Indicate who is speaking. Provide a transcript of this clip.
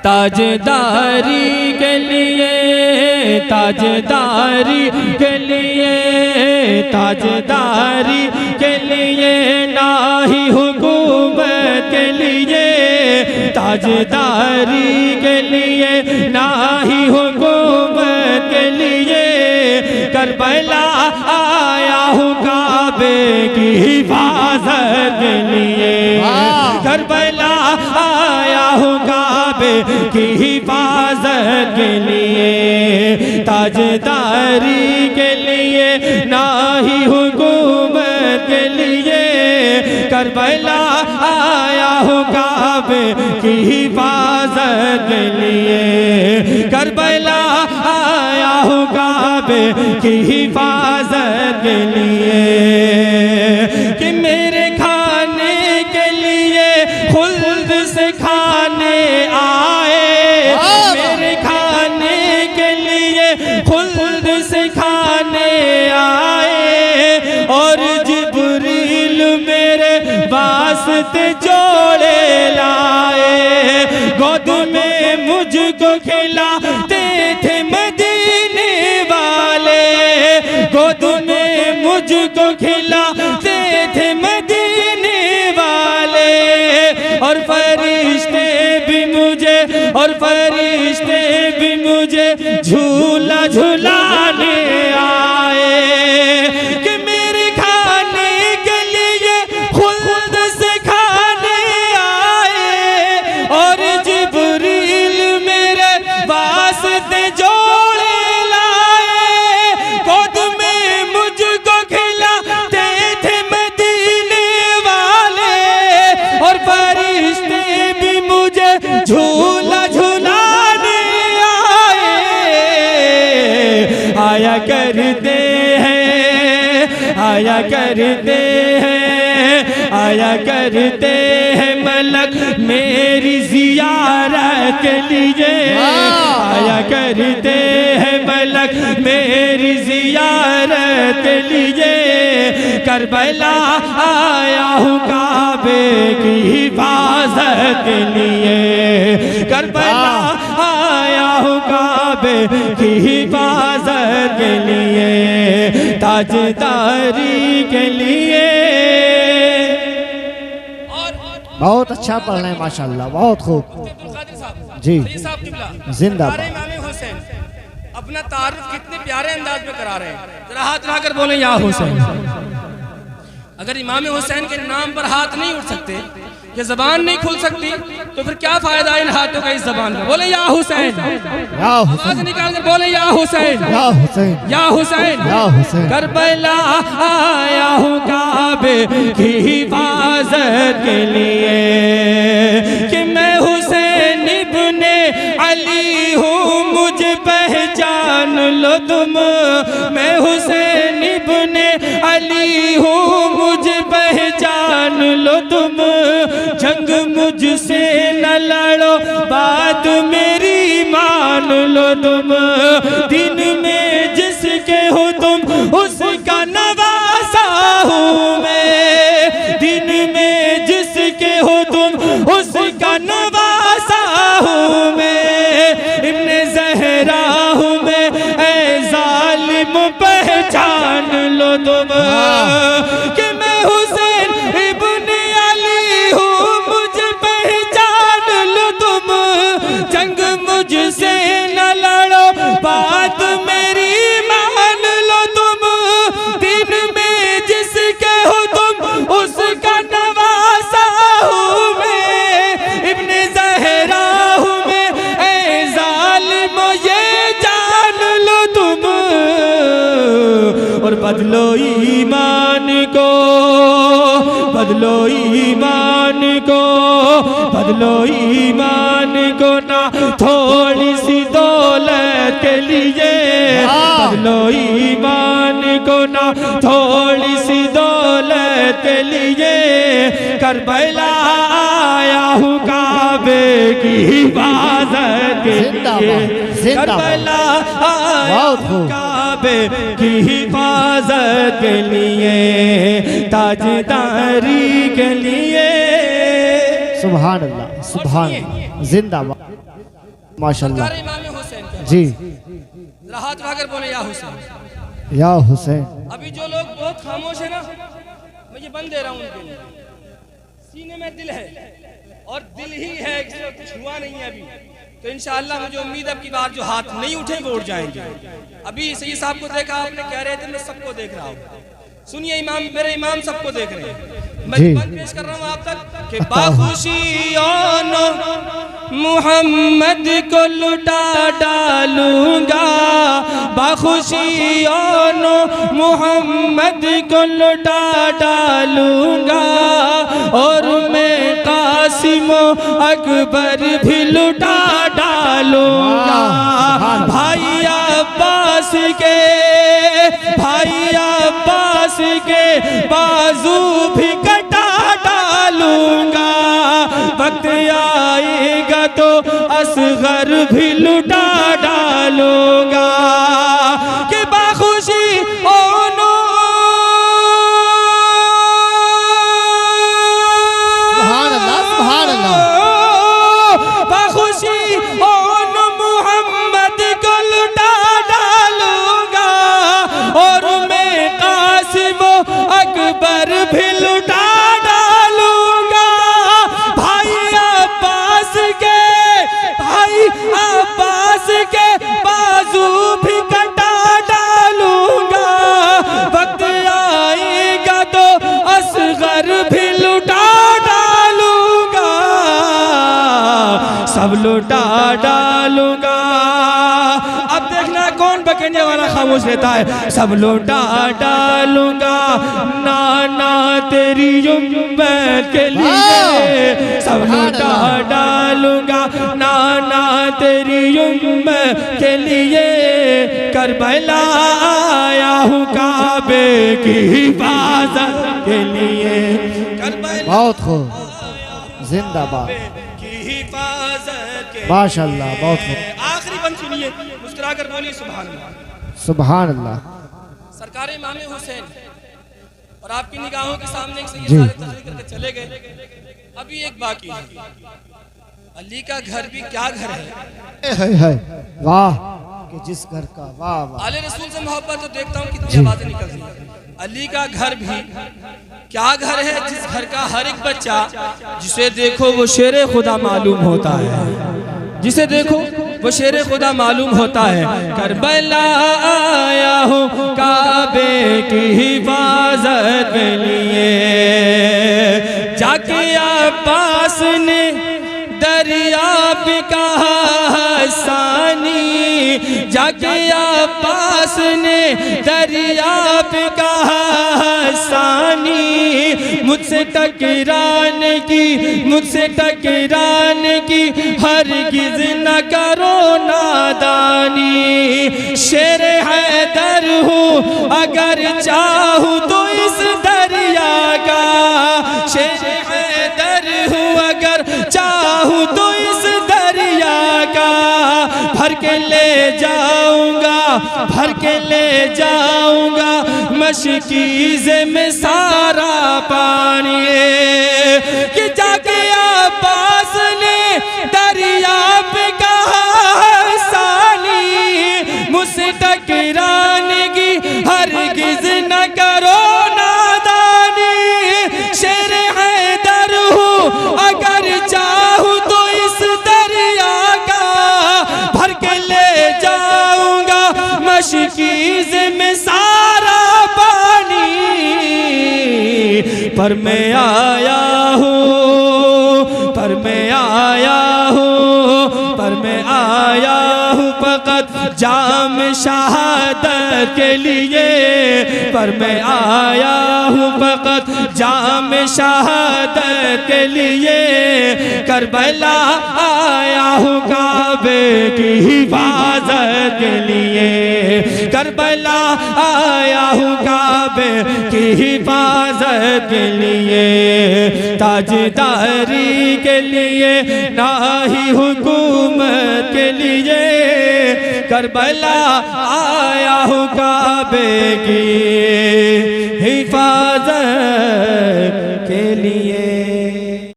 Speaker 1: ताजदारी के लिए, ताजदारी के लिए, ताजदारी के लिए, ना ही हुकूमत के लिए, ताजदारी के लिए, ना ही हुकूमत के लिए, करबला आया हूँ काबे की हिफाजत के लिए, करबला आया हूँ काबे की हिफाजत के लिए, ताजदारी के लिए, ना ही हुकूमत के लिए, करबला आया हूँ काबे की हिफाजत के लिए, करबला आया हूँ काबे की हिफाजत के लिए, कि मेरे खाने के लिए खुल्द से खाने आए, मेरे खाने के लिए खुल्द से खाने आए, और जिब्रील मेरे वास्ते जोड़े लाए, गोद में मुझको खिलाते थे मदीने वाले, गोद में मुझको खिलाते थे मदीने वाले, और फरिश्ते भी मुझे, और फरिश्ते भी मुझे झूला झूलाने आए, कि मेरे खाने के लिए खुद से खाने आए, और जिब्रील मेरे वास्ते जोड़े लाए, गोद में मुझको खिलाते थे मदीने वाले, और फरिश्ते भी मुझे झूला झूलाने आया करते हैं, आया करते हैं, आया करते हैं मलक मेरी ज़ियारत के लिए, आया करते हैं मलक मेरी ज़ियारत के लिए, करबला आया हूँ काबे की हिफाजत के लिए, करबला आया हूँ काबे की हिफाजत के लिए, ताजदारी के लिए।
Speaker 2: बहुत अच्छा पढ़ रहे हैं माशाल्लाह, बहुत खूब जी, जिंदाबाद।
Speaker 1: अपना तारुफ कितने प्यारे अंदाज में करा रहे हैं, जरा हाथ उठाकर बोले या हुसैन। अगर इमाम हुसैन के नाम पर हाथ नहीं उठ सकते, ये जबान नहीं खुल सकती, तो फिर क्या फायदा इन हाथों का इस जबान में। बोले या हुसैन, आवाज निकाल कर बोले या हुसैन,
Speaker 2: या हुसैन,
Speaker 1: या हुसैन,
Speaker 2: या हुसैन।
Speaker 1: करबला आया हूँ काबे की हिफाजत के लिए, कि मैं हुसैन इब्ने अली हूँ, मुझे पहचान लो तुम, मैं हुसैन इब्ने अली हूँ, मुझे पहचान लो तुम, जंग मुझसे न लड़ो, बात मेरी मान लो तुम, दिन में जिसके हो तुम उसका नवासा हूँ मैं, दिन में जिसके हो तुम उसका नवासा हूँ मैं, इब्ने ज़हरा हूँ मैं, ऐ जालिम पहचान लो तुम, कि मैं हुसैन इब्ने अली हूँ, मुझे पहचान लो तुम, जंग मुझसे न लड़ो, बात मेरी मान लो तुम, दिन में जिसके हो तुम उसका नवासा हूँ मैं, इब्ने ज़हरा हूँ मैं, ऐ जालिम ये जान लो तुम, और बदलो ईमान को, बदलो ईमान को, बदलो ईमान को, ना थोड़ी सी दौलत के लिए, बदलो ईमान को, ना थोड़ी सी दौलत के लिए, करबला आया हूँ काबे की हिफाजत के लिए, करबला आया हूँ काबे की हिफाजत के लिए, ताजदारी के लिए।
Speaker 2: सुभान अल्लाह, सुभान अल्लाह, जिंदाबाद। माशाल्लाह।
Speaker 1: सरकार इमाम हुसैन के
Speaker 2: जी
Speaker 1: जरा हाथ उठाकर बोले या हुसैन।
Speaker 2: या हुसैन।
Speaker 1: अभी जो लोग बहुत खामोश है ना, मैं ये बंद दे रहा हूँ उनके लिए। सीने में दिल है और दिल ही है, इसमें कुछ हुआ नहीं है अभी। तो इंशाअल्लाह मुझे उम्मीद है अब की बार जो हाथ नहीं उठे वो उठ जाएंगे। अभी सही साहब को देखा आपने, कह रहे थे मैं सबको देख रहा हूँ। सुनिए इमाम, मेरे इमाम सबको देख रहे हैं। मैं बल पेश कर रहा हूँ आप तक कि बाखुशियों मोहम्मद को लुटा डालूंगा, बाखुशियों मोहम्मद को लुटा डालूंगा, और मैं कासिम अकबर भी लुटा डालूंगा। भाई अब्बास के, भाई अब्बास के बाजू भी कटा डालूंगा, वक्त आएगा तो असगर भी लुटा डालूंगा। कि बाखुशी ओनो
Speaker 2: सुभान अल्लाह, सुभान अल्लाह।
Speaker 1: बाखुशी ओनो मोहम्मद को लुटा डालूंगा, और मैं कासिम अकबर भी लुटा डालूंगा। भाई अब्बास के, भाई अब्बास के बाजू भी कटा डालूंगा, वक्त आएगा तो असगर भी लुटा डालूंगा, सब लुटा डालूंगा। अब देखना कौन बकने वाला खामोश रहता है। सब लुटा डालूंगा नाना तेरी उम्मत के लिए, सब लुटा डालूंगा नाना तेरी उम्मत के लिए। करबला आया हूँ काबे की हिफाजत के लिए, करबला
Speaker 2: बहुत खूब, जिंदाबाद,
Speaker 1: की हिफाजत के
Speaker 2: माशाल्लाह, बहुत खूब।
Speaker 1: आखिरी बंद सुनिए, मुस्कुरा कर बोलिए सुभान अल्लाह।
Speaker 2: सुभान अल्लाह।
Speaker 1: सरकार इमाम हुसैन और आपकी निगाहों के सामने एक
Speaker 2: जी।
Speaker 1: सैयद तकरीर करके चले गए। अभी एक बाकी है, अली का घर भी क्या घर है।
Speaker 2: है वाह, कि जिस घर का, वाह वाह।
Speaker 1: आले रसूल से मोहब्बत तो देखता हूँ कितनी
Speaker 2: जी।
Speaker 1: आवाजें निकल रही है। अली का घर भी क्या घर है, जिस घर का हर एक बच्चा जिसे देखो वो शेरे खुदा मालूम होता है, जिसे देखो वो शेरे खुदा मालूम होता है। करबला आया हूँ काबे की हिफाजत के लिए, जाके अब्बास ने दरिया पे कहा हसानी, जाके अब्बास ने दरिया पे कहा हसानी। मुझसे टकराने की, मुझसे टकराने की हरगिज़ न करो नादानी। शेर हैदर हूँ अगर चाहूँ तो इस दरिया का, शेर हैदर हूँ अगर चाहूँ तो इस दरिया का। भर के ले जाऊंगा, भर के ले जाऊंगा मशकीज़े में सारा पानी। कि जाके अब्बास ने दरिया पे कहा हसानी, मुझसे टकराने की हरगिज़ न करो नादानी। शेर हैदर हूँ अगर चाहूँ तो इस दरिया का, भर के ले जाऊंगा मशकीज़े में सारा पानी। पर मैं आया हूँ, पर मैं आया हूँ, पर मैं आया हूँ फकत जाम शहादत के लिए, पर मैं आया हूँ फकत जाम शहादत के लिए। करबला आया हूँ काबे की हिफाजत के लिए, करबला आया हूँ काबे की हिफाजत के लिए। ताजदारी के लिए ना ही हुकूमत के लिए, करबला आया हूँ काबे की हिफाजत के लिए।